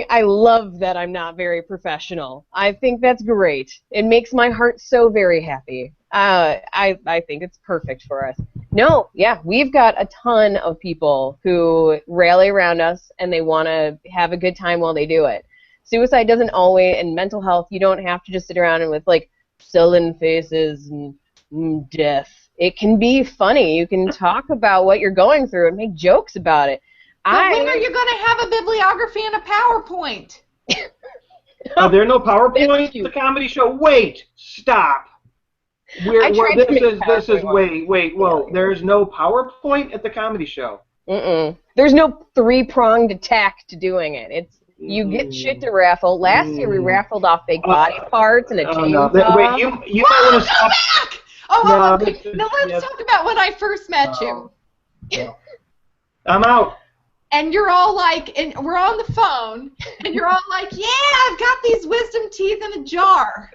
I love that I'm not very professional. I think that's great. It makes my heart so very happy. I think it's perfect for us. No, yeah, we've got a ton of people who rally around us and they want to have a good time while they do it. Suicide doesn't always, and mental health, you don't have to just sit around and with like sullen faces and death. it can be funny. You can talk about what you're going through and make jokes about it. But when are you going to have a bibliography and a PowerPoint? Are there no PowerPoint at the comedy show? Wait, stop. This is wait, whoa. There's no PowerPoint at the comedy show. There's no three-pronged attack to doing it. You get shit to raffle. Last year we raffled off fake body parts and a chainsaw. Wait, you might want to stop. Back! Oh, okay. Now let's talk about when I first met you. I'm out. And you're all like, and we're on the phone, and you're all like, yeah, I've got these wisdom teeth in a jar.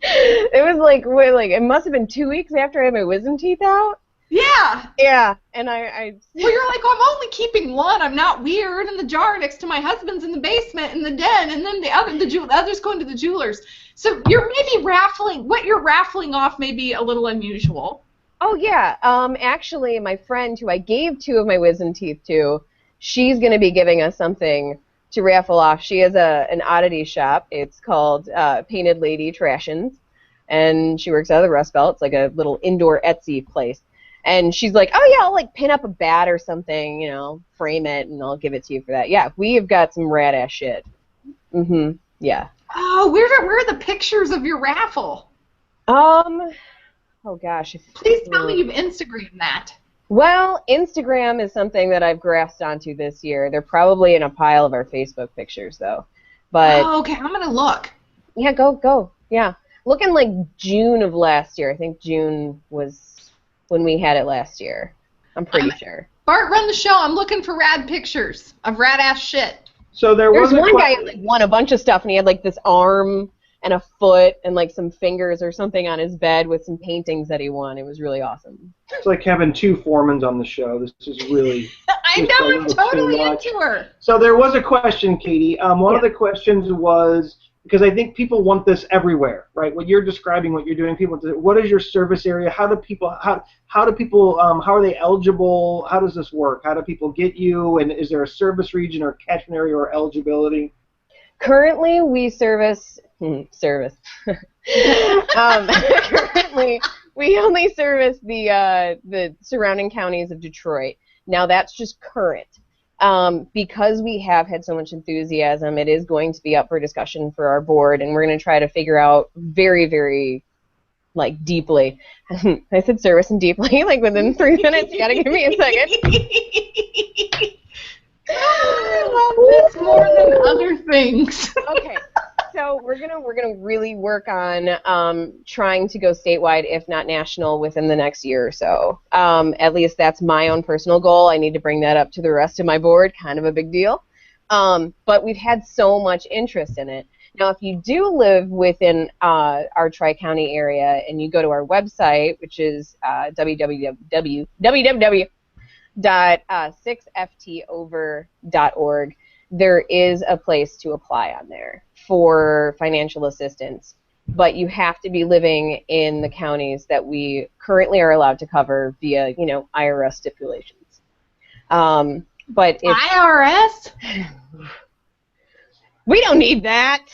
It was like it must have been 2 weeks after I had my wisdom teeth out. Yeah. Yeah, and I Well, you're like, I'm only keeping one. I'm not weird. And the jar next to my husband's in the basement in the den, and then the others going to the jeweler's. So you're maybe raffling. What you're raffling off may be a little unusual. Oh yeah. Actually, my friend who I gave 2 of my wisdom teeth to, she's going to be giving us something to raffle off. She has an oddity shop. It's called Painted Lady Trashins, and she works out of the Rust Belt. It's like a little indoor Etsy place. And she's like, oh yeah, I'll like pin up a bat or something, frame it, and I'll give it to you for that. Yeah, we have got some rad ass shit. Yeah. Oh, where are the pictures of your raffle? Oh gosh. Please tell me you've Instagrammed that. Well, Instagram is something that I've grasped onto this year. They're probably in a pile of our Facebook pictures, though. But okay, I'm gonna look. Yeah, go. Yeah, look in like June of last year. I think June was when we had it last year. I'm pretty sure. Bart, run the show. I'm looking for rad pictures of rad ass shit. So there's one guy who won a bunch of stuff, and he had like this arm and a foot and like some fingers or something on his bed with some paintings that he won. It was really awesome. It's like having 2 Foremans on the show. This is really. I know, I'm totally into her. So there was a question, Katie. One of the questions was, because I think people want this everywhere, right? What you're describing, what you're doing, people. What is your service area? How are they eligible? How does this work? How do people get you? And is there a service region or catchment area or eligibility? Currently, we currently, we only service the surrounding counties of Detroit. Now that's just current. Because we have had so much enthusiasm, it is going to be up for discussion for our board, and we're going to try to figure out very, very, deeply. I said service and deeply, within 3 minutes. You got to give me a second. I love this more than other things. Okay. So we're gonna really work on trying to go statewide, if not national, within the next year or so. At least that's my own personal goal. I need to bring that up to the rest of my board. Kind of a big deal. But we've had so much interest in it. Now, if you do live within our Tri-County area and you go to our website, which is www.6ftover.org, there is a place to apply on there for financial assistance, but you have to be living in the counties that we currently are allowed to cover via, IRS stipulations. But if IRS? We don't need that.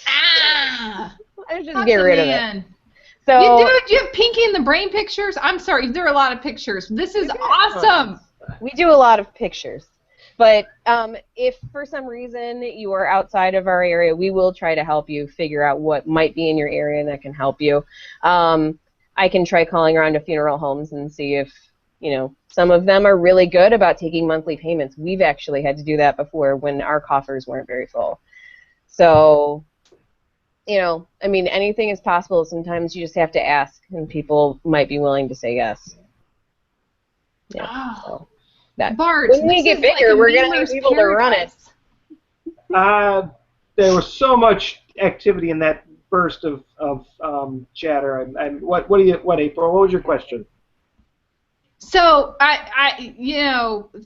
Let's just get rid of it. So do you have Pinky and the Brain pictures? I'm sorry, there are a lot of pictures. This is awesome. We do a lot of pictures. But if for some reason you are outside of our area, we will try to help you figure out what might be in your area that can help you. I can try calling around to funeral homes and see if, some of them are really good about taking monthly payments. We've actually had to do that before when our coffers weren't very full. So, anything is possible. Sometimes you just have to ask, and people might be willing to say yes. Yeah. Oh. So. That. Bart, when we get bigger, we're going to need people to run it. There was so much activity in that burst of chatter. What April? What was your question? So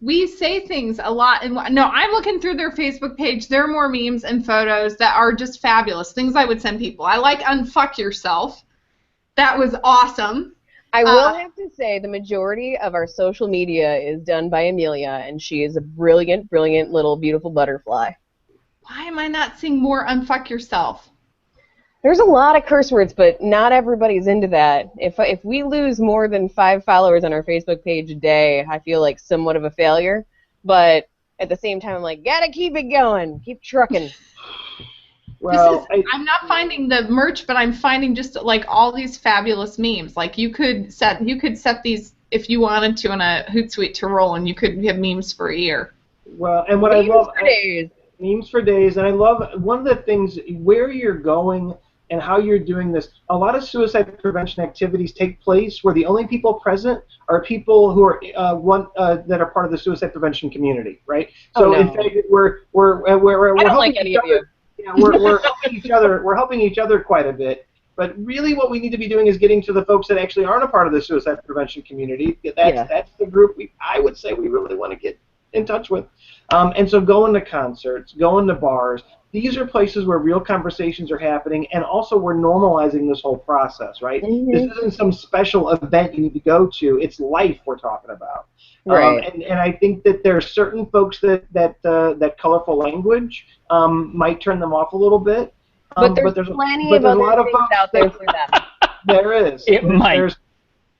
we say things a lot. And no, I'm looking through their Facebook page. There are more memes and photos that are just fabulous. Things I would send people. I like Unfuck Yourself. That was awesome. I will have to say the majority of our social media is done by Amelia, and she is a brilliant, brilliant little beautiful butterfly. Why am I not seeing more Unfuck Yourself? There's a lot of curse words, but not everybody's into that. If we lose more than 5 followers on our Facebook page a day, I feel like somewhat of a failure. But at the same time, I'm like, gotta keep it going, keep trucking. Well, I'm not finding the merch, but I'm finding just like all these fabulous memes. Like you could set these if you wanted to in a Hootsuite to roll, and you could have memes for a year. well, and what Memes I love, for days. memes for days, and I love one of the things where you're going and how you're doing this. A lot of suicide prevention activities take place where the only people present are people who are that are part of the suicide prevention community, right? So in fact, we're I don't like helping any each of you. other. Yeah, we're helping each other. We're helping each other quite a bit. But really, what we need to be doing is getting to the folks that actually aren't a part of the suicide prevention community. That's the group I would say we really want to get in touch with. And so going to concerts, going to bars, these are places where real conversations are happening, and also we're normalizing this whole process, right? Mm-hmm. This isn't some special event you need to go to. It's life we're talking about. Right. And I think that there are certain folks that colorful language might turn them off a little bit. But there's plenty of other things out there for them. There is. It might.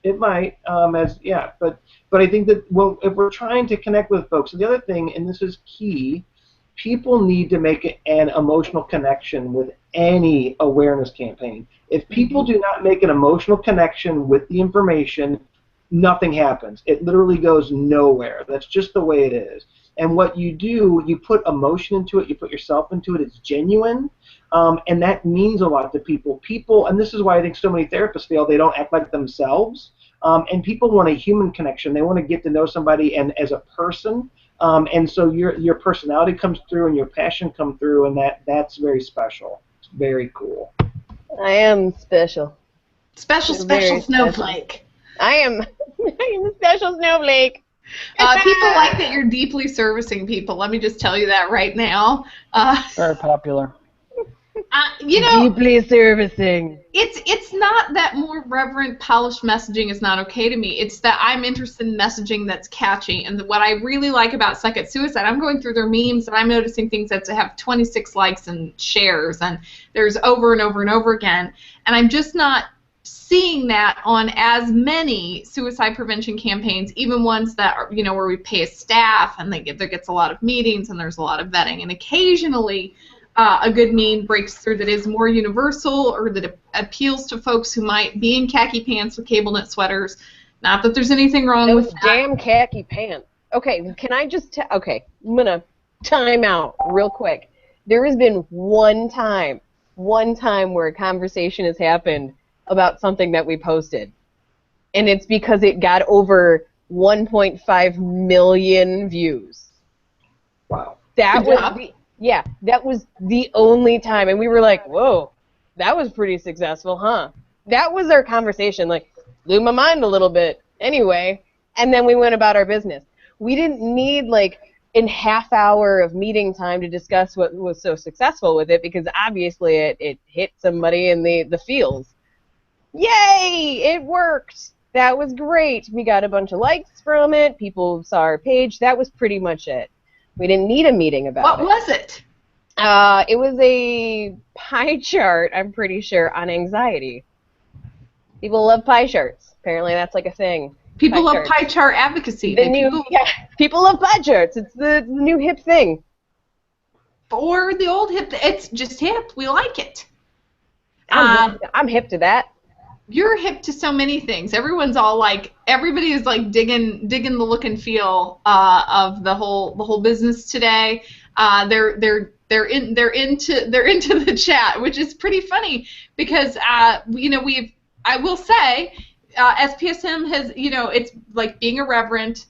It might. But I think that, well, if we're trying to connect with folks, and the other thing, and this is key, people need to make an emotional connection with any awareness campaign. If people do not make an emotional connection with the information, nothing happens. It literally goes nowhere. That's just the way it is. And what you do, you put emotion into it, you put yourself into it, it's genuine, and that means a lot to people. People, and this is why I think so many therapists feel they don't act like themselves, and people want a human connection. They want to get to know somebody and as a person, and so your personality comes through and your passion comes through, and that's very special. It's very cool. I am special. Special snowflake. I am a special snowflake. People like that you're deeply servicing people. Let me just tell you that right now. Very popular. Deeply servicing. It's not that more reverent, polished messaging is not okay to me. It's that I'm interested in messaging that's catchy. And what I really like about Suck at Suicide, I'm going through their memes and I'm noticing things that have 26 likes and shares, and there's over and over and over again. And I'm just not seeing that on as many suicide prevention campaigns, even ones that are, where we pay a staff and there gets a lot of meetings and there's a lot of vetting, and occasionally a good meme breaks through that is more universal or that appeals to folks who might be in khaki pants with cable knit sweaters. Not that there's anything wrong with that. Damn khaki pants. Okay, can I just okay, I'm gonna time out real quick. There has been one time where a conversation has happened about something that we posted, and it's because it got over 1.5 million views. Wow. That was the only time, and we were like, whoa, that was pretty successful, huh? That was our conversation, like, blew my mind a little bit. Anyway, and then we went about our business. We didn't need, like, a half hour of meeting time to discuss what was so successful with it, because obviously it hit somebody in the feels. Yay! It worked! That was great. We got a bunch of likes from it. People saw our page. That was pretty much it. We didn't need a meeting about it. What was it? It was a pie chart, I'm pretty sure, on anxiety. People love pie charts. Apparently that's like a thing. People love pie chart advocacy. People love pie charts. It's the new hip thing. Or the old hip. It's just hip. We like it. I'm hip to that. You're hip to so many things. Everybody is like digging the look and feel of the whole business today. They're into the chat, which is pretty funny because I will say SPSM has it's like being irreverent,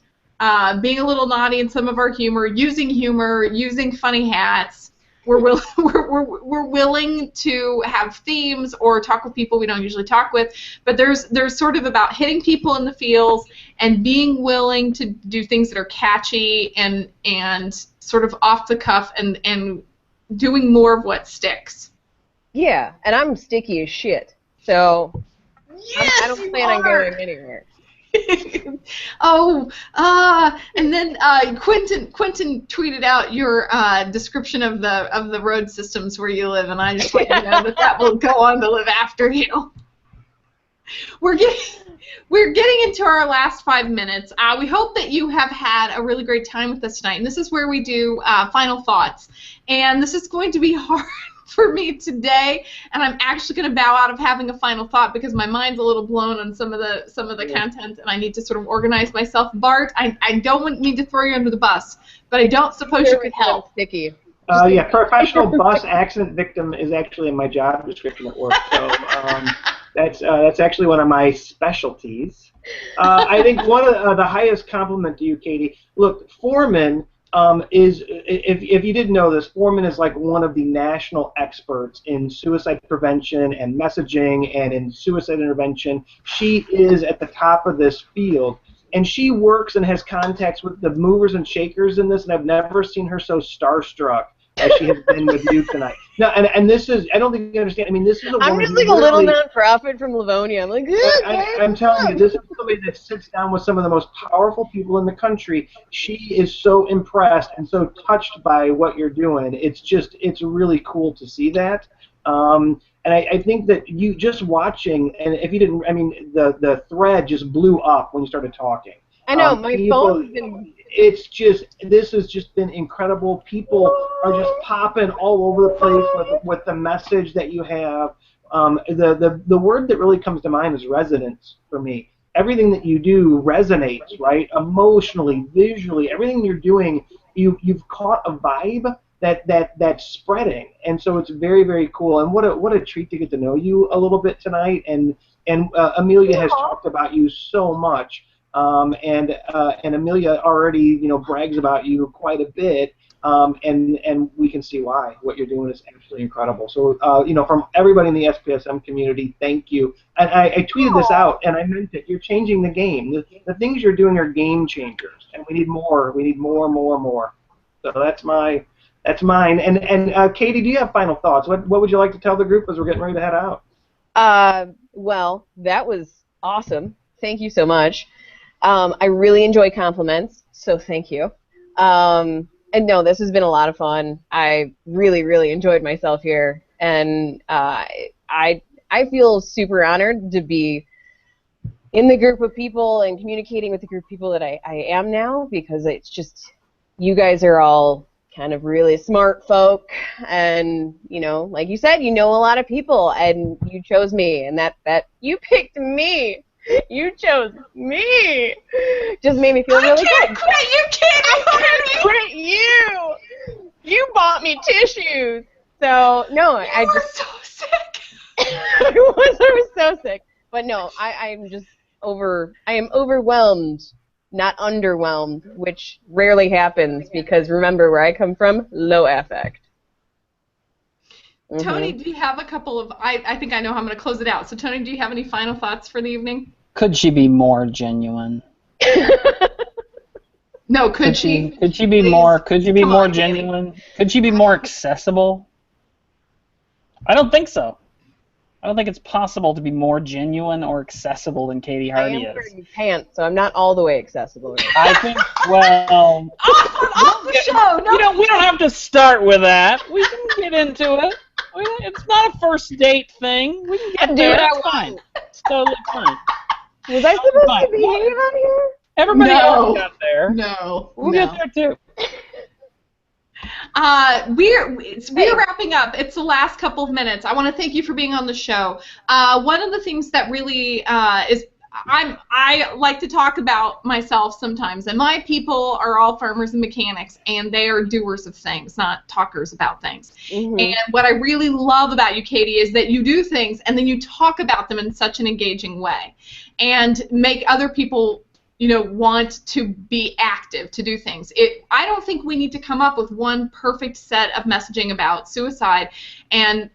being a little naughty in some of our humor, using funny hats. We're willing to have themes or talk with people we don't usually talk with, but there's sort of about hitting people in the feels and being willing to do things that are catchy and sort of off the cuff and doing more of what sticks. Yeah, and I'm sticky as shit, so yes, I don't plan on going anywhere. And then Quentin tweeted out your description of the road systems where you live, and I just want you to know that will go on to live after you. We're getting into our last 5 minutes. We hope that you have had a really great time with us tonight, and this is where we do final thoughts. And this is going to be hard for me today, and I'm actually going to bow out of having a final thought because my mind's a little blown on some of the content, and I need to sort of organize myself. Bart, I don't need to throw you under the bus, but I don't suppose you could help. Sticky. Yeah, professional bus accident victim is actually in my job description at work, so that's actually one of my specialties. I think one of the highest compliment to you, Katie. Look, Foreman is, if you didn't know this, Foreman is like one of the national experts in suicide prevention and messaging and in suicide intervention. She is at the top of this field, and she works and has contacts with the movers and shakers in this, and I've never seen her so starstruck as she has been with you tonight. No, and this is, I don't think you understand, I mean, this is a woman I'm just like a little nonprofit from Livonia. I'm like, I'm telling you, this is somebody that sits down with some of the most powerful people in the country. She is so impressed and so touched by what you're doing. It's really cool to see that. And I think that you just watching, and if you didn't, I mean, the thread just blew up when you started talking. I know, my phone's been... This has just been incredible. People are just popping all over the place with the message that you have. The word that really comes to mind is resonance for me. Everything that you do resonates, right? Emotionally, visually, everything you're doing, you've caught a vibe that's spreading, and so it's very, very cool. And what a treat to get to know you a little bit tonight. And Amelia has talked about you so much. And Amelia already, brags about you quite a bit, and we can see why. What you're doing is absolutely incredible. So, from everybody in the SPSM community, thank you. And I tweeted this out, and I meant it. You're changing the game. The things you're doing are game changers, and we need more. We need more. So that's mine. And Katie, do you have final thoughts? What would you like to tell the group as we're getting ready to head out? Well, that was awesome. Thank you so much. I really enjoy compliments, so thank you. And no, this has been a lot of fun. I really, really enjoyed myself here, and I feel super honored to be in the group of people and communicating with the group of people that I am now, because it's just, you guys are all kind of really smart folk, and like you said, you know a lot of people, and you chose me, and that you picked me. You chose me. Just made me feel really good. I can't quit you. You bought me tissues. So no, I was so sick. I was so sick. But no, I am overwhelmed, not underwhelmed, which rarely happens because remember where I come from, low affect. Tony, do you have a couple of... I think I know how I'm going to close it out. So, Tony, do you have any final thoughts for the evening? Could she be more genuine? No, could she? Could she be more? Could she be more genuine? Could she be more accessible? I don't think so. I don't think it's possible to be more genuine or accessible than Katie Hardy is. I am wearing pants, so I'm not all the way accessible. I think, well... off the show! No. We don't have to start with that. We can get into it. It's not a first date thing. We can get there. That's fine. It's totally fine. Was I supposed to behave on here? Everybody else got there. No. We'll get there too. We're wrapping up. It's the last couple of minutes. I want to thank you for being on the show. One of the things that really is I like to talk about myself sometimes, and my people are all farmers and mechanics, and they are doers of things, not talkers about things. Mm-hmm. And what I really love about you, Katie, is that you do things, and then you talk about them in such an engaging way, and make other people, want to be active, to do things. I don't think we need to come up with one perfect set of messaging about suicide, and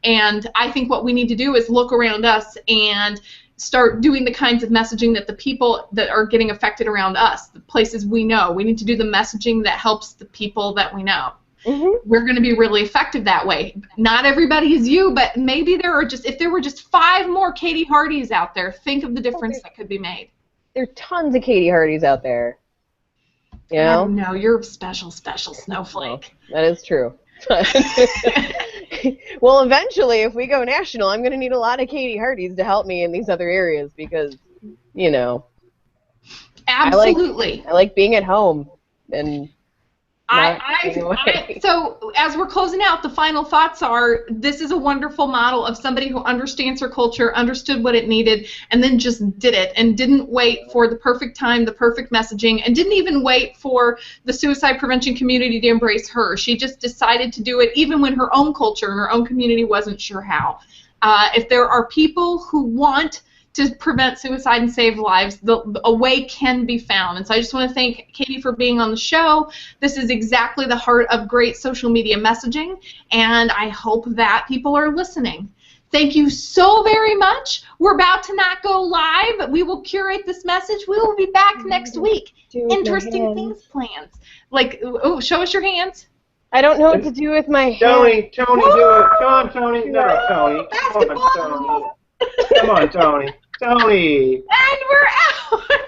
I think what we need to do is look around us and start doing the kinds of messaging that the people that are getting affected around us, the places we know. We need to do the messaging that helps the people that we know. Mm-hmm. We're going to be really effective that way. Not everybody is you, but maybe if there were just 5 more Katie Hardys out there, think of the difference that could be made. there are tons of Katie Hardys out there. You I know? don't know. You're a special snowflake. That is true. Well, eventually, if we go national, I'm going to need a lot of Katie Hardys to help me in these other areas because, you know, Absolutely. I like being at home and so as we're closing out, the final thoughts are, this is a wonderful model of somebody who understands her culture, understood what it needed, and then just did it, and didn't wait for the perfect time, the perfect messaging, and didn't even wait for the suicide prevention community to embrace her. She just decided to do it even when her own culture and her own community wasn't sure how. If there are people who want to prevent suicide and save lives, a way can be found. And so I just want to thank Katie for being on the show. This is exactly the heart of great social media messaging, and I hope that people are listening. Thank you so very much. We're about to not go live, but we will curate this message. We will be back next week. Interesting things planned. Like, oh, show us your hands. I don't know what to do with my hands. Tony, do it. Come on, Tony. No, Tony. Come on, Tony. Come on, Tony. Tony. And we're out.